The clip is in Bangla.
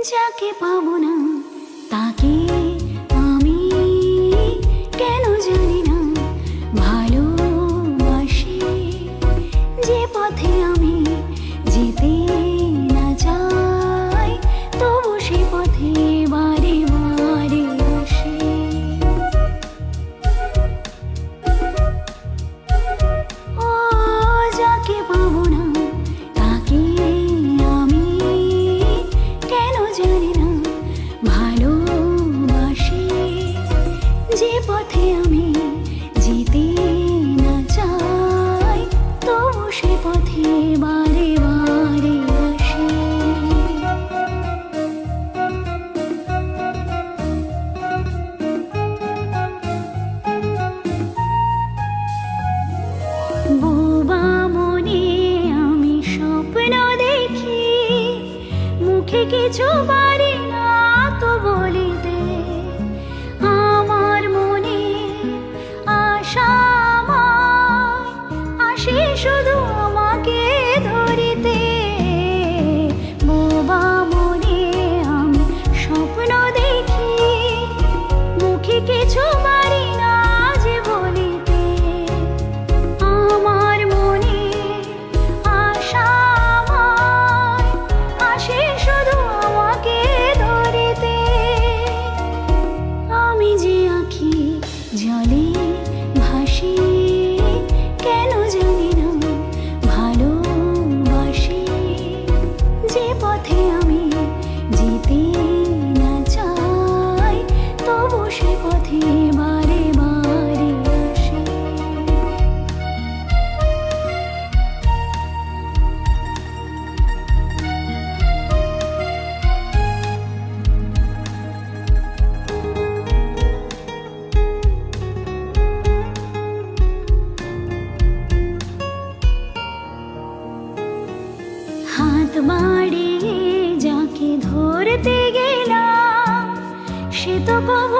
যাকে পাবো না তাকে আমি কেন জানি না ভালোবাসি। যে পথে আমি যেতে না চাই তবু সে পথে বারে বারে আসি। ও যাকে পাবো না তাকে আমি কেন জানি না ভালোবাসি। যে পথে আমি যেতে না চাই তবু সে পথে বারে বারে আসি। বোবা মনে আমি স্বপ্ন দেখি, মুখে কিছু পারি না তো বলিতে। আমার মনে আশা আসে শুধু আমাকে ধরিতে। বোবা মনে আমি স্বপ্ন দেখি, মুখে কিছু পারি না যে বলিতে। আমার মনে আশা আসে শুধু আমাকে ধরিতে। আমি যে আঁখি জলে ভাসি কেন জানি না ভালোবাসি। যে পথে আমি যেতে না চাই তবু সে পথে বারে বারে আসি। হাত বাড়িয়ে যাকে ধরতে গেলাম সে তো কবু